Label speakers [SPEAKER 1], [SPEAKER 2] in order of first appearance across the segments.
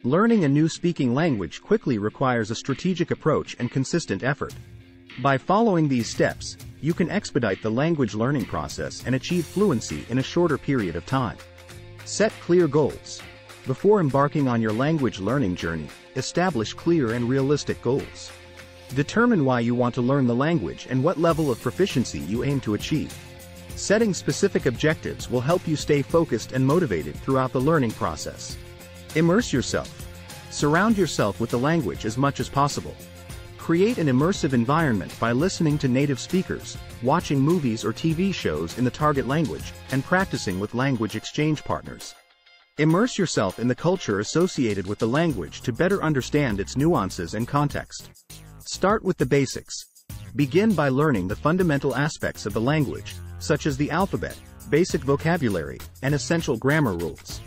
[SPEAKER 1] Learning a new speaking language quickly requires a strategic approach and consistent effort. By following these steps, you can expedite the language learning process and achieve fluency in a shorter period of time. Set clear goals. Before embarking on your language learning journey, establish clear and realistic goals. Determine why you want to learn the language and what level of proficiency you aim to achieve. Setting specific objectives will help you stay focused and motivated throughout the learning process. Immerse yourself. Surround yourself with the language as much as possible. Create an immersive environment by listening to native speakers, watching movies or TV shows in the target language, and practicing with language exchange partners. Immerse yourself in the culture associated with the language to better understand its nuances and context. Start with the basics. Begin by learning the fundamental aspects of the language, such as the alphabet, basic vocabulary, and essential grammar rules.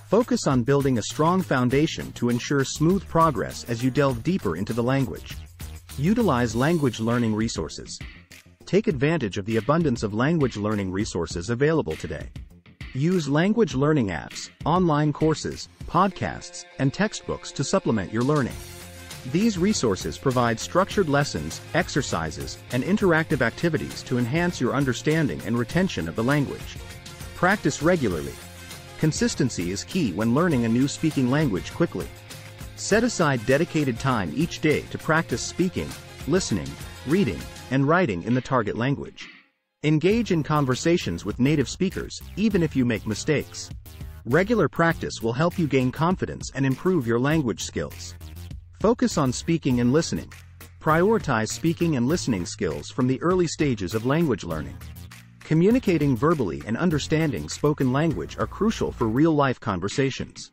[SPEAKER 1] Focus on building a strong foundation to ensure smooth progress as you delve deeper into the language. Utilize language learning resources. Take advantage of the abundance of language learning resources available today. Use language learning apps, online courses, podcasts, and textbooks to supplement your learning. These resources provide structured lessons, exercises, and interactive activities to enhance your understanding and retention of the language. Practice regularly. Consistency is key when learning a new speaking language quickly. Set aside dedicated time each day to practice speaking, listening, reading, and writing in the target language. Engage in conversations with native speakers, even if you make mistakes. Regular practice will help you gain confidence and improve your language skills. Focus on speaking and listening. Prioritize speaking and listening skills from the early stages of language learning. Communicating verbally and understanding spoken language are crucial for real-life conversations.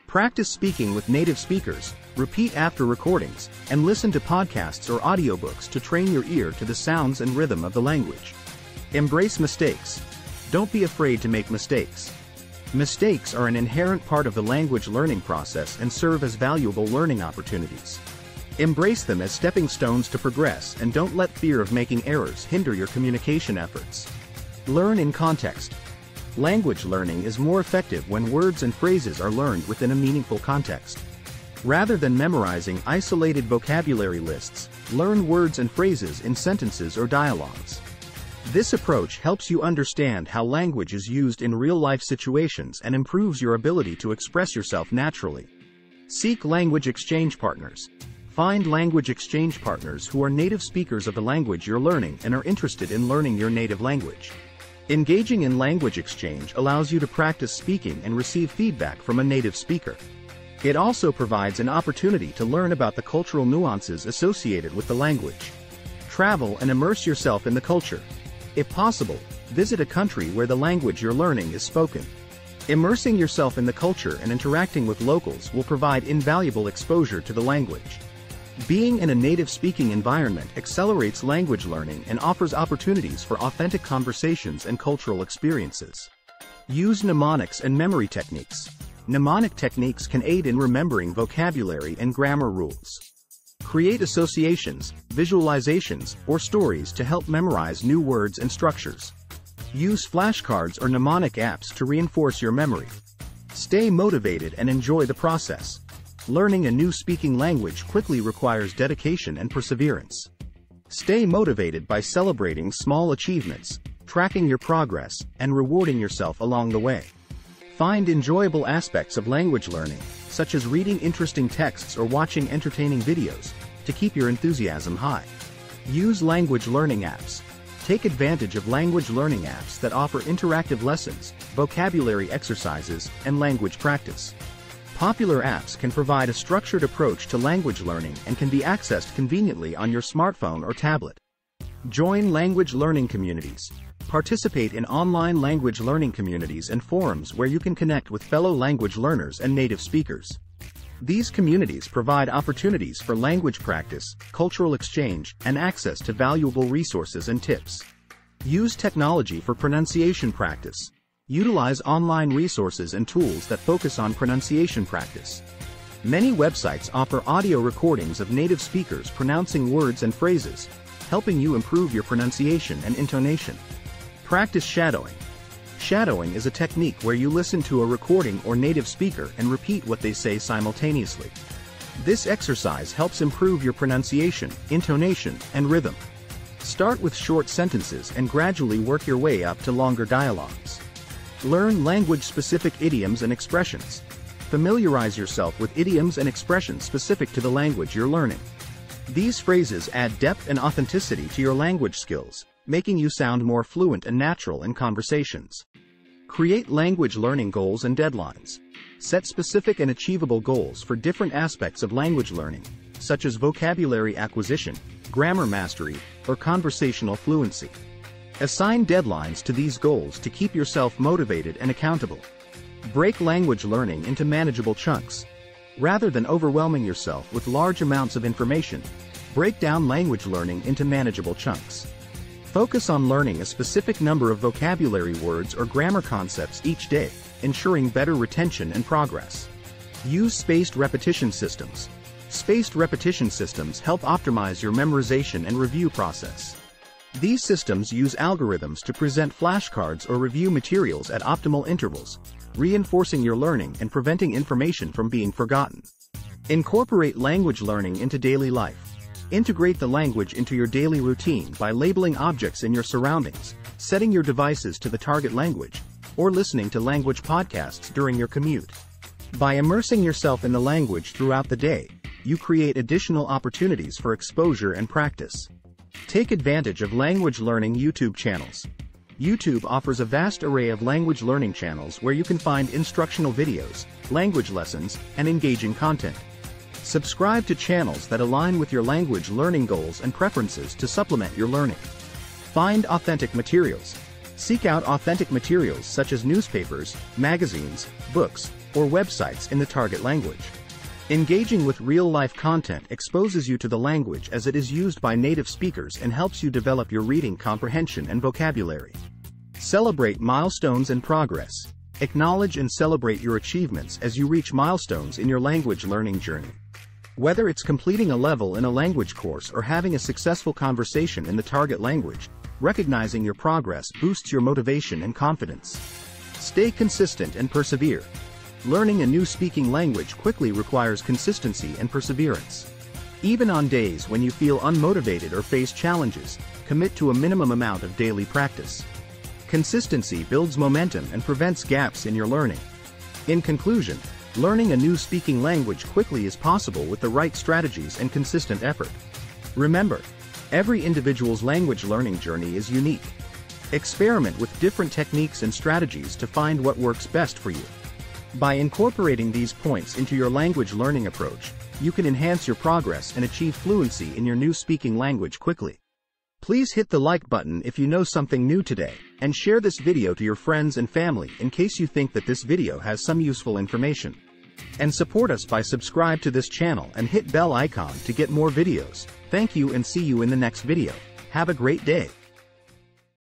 [SPEAKER 1] Practice speaking with native speakers, repeat after recordings, and listen to podcasts or audiobooks to train your ear to the sounds and rhythm of the language. Embrace mistakes. Don't be afraid to make mistakes. Mistakes are an inherent part of the language learning process and serve as valuable learning opportunities. Embrace them as stepping stones to progress and don't let fear of making errors hinder your communication efforts. Learn in context. Language learning is more effective when words and phrases are learned within a meaningful context. Rather than memorizing isolated vocabulary lists, learn words and phrases in sentences or dialogues. This approach helps you understand how language is used in real-life situations and improves your ability to express yourself naturally. Seek language exchange partners. Find language exchange partners who are native speakers of the language you're learning and are interested in learning your native language. Engaging in language exchange allows you to practice speaking and receive feedback from a native speaker. It also provides an opportunity to learn about the cultural nuances associated with the language. Travel and immerse yourself in the culture. If possible, visit a country where the language you're learning is spoken. Immersing yourself in the culture and interacting with locals will provide invaluable exposure to the language. Being in a native-speaking environment accelerates language learning and offers opportunities for authentic conversations and cultural experiences. Use mnemonics and memory techniques. Mnemonic techniques can aid in remembering vocabulary and grammar rules. Create associations, visualizations, or stories to help memorize new words and structures. Use flashcards or mnemonic apps to reinforce your memory. Stay motivated and enjoy the process. Learning a new speaking language quickly requires dedication and perseverance. Stay motivated by celebrating small achievements, tracking your progress, and rewarding yourself along the way. Find enjoyable aspects of language learning, such as reading interesting texts or watching entertaining videos, to keep your enthusiasm high. Use language learning apps. Take advantage of language learning apps that offer interactive lessons, vocabulary exercises, and language practice. Popular apps can provide a structured approach to language learning and can be accessed conveniently on your smartphone or tablet. Join language learning communities. Participate in online language learning communities and forums where you can connect with fellow language learners and native speakers. These communities provide opportunities for language practice, cultural exchange, and access to valuable resources and tips. Use technology for pronunciation practice. Utilize online resources and tools that focus on pronunciation practice. Many websites offer audio recordings of native speakers pronouncing words and phrases, helping you improve your pronunciation and intonation. Practice shadowing. Shadowing is a technique where you listen to a recording or native speaker and repeat what they say simultaneously. This exercise helps improve your pronunciation, intonation, and rhythm. Start with short sentences and gradually work your way up to longer dialogues. Learn language-specific idioms and expressions. Familiarize yourself with idioms and expressions specific to the language you're learning. These phrases add depth and authenticity to your language skills, making you sound more fluent and natural in conversations. Create language learning goals and deadlines. Set specific and achievable goals for different aspects of language learning, such as vocabulary acquisition, grammar mastery, or conversational fluency. Assign deadlines to these goals to keep yourself motivated and accountable. Break language learning into manageable chunks. Rather than overwhelming yourself with large amounts of information, break down language learning into manageable chunks. Focus on learning a specific number of vocabulary words or grammar concepts each day, ensuring better retention and progress. Use spaced repetition systems. Spaced repetition systems help optimize your memorization and review process. These systems use algorithms to present flashcards or review materials at optimal intervals, reinforcing your learning and preventing information from being forgotten. Incorporate language learning into daily life. Integrate the language into your daily routine by labeling objects in your surroundings, setting your devices to the target language, or listening to language podcasts during your commute. By immersing yourself in the language throughout the day, you create additional opportunities for exposure and practice. Take advantage of language learning YouTube channels. YouTube offers a vast array of language learning channels where you can find instructional videos, language lessons, and engaging content. Subscribe to channels that align with your language learning goals and preferences to supplement your learning. Find authentic materials. Seek out authentic materials such as newspapers, magazines, books, or websites in the target language. Engaging with real-life content exposes you to the language as it is used by native speakers and helps you develop your reading comprehension and vocabulary. Celebrate milestones and progress. Acknowledge and celebrate your achievements as you reach milestones in your language learning journey. Whether it's completing a level in a language course or having a successful conversation in the target language, recognizing your progress boosts your motivation and confidence. Stay consistent and persevere. Learning a new speaking language quickly requires consistency and perseverance. Even on days when you feel unmotivated or face challenges, commit to a minimum amount of daily practice. Consistency builds momentum and prevents gaps in your learning. In conclusion, learning a new speaking language quickly is possible with the right strategies and consistent effort. Remember, every individual's language learning journey is unique. Experiment with different techniques and strategies to find what works best for you. By incorporating these points into your language learning approach, you can enhance your progress and achieve fluency in your new speaking language quickly. Please hit the like button if you know something new today, and share this video to your friends and family in case you think that this video has some useful information. And support us by subscribe to this channel and hit bell icon to get more videos. Thank you and see you in the next video. Have a great day.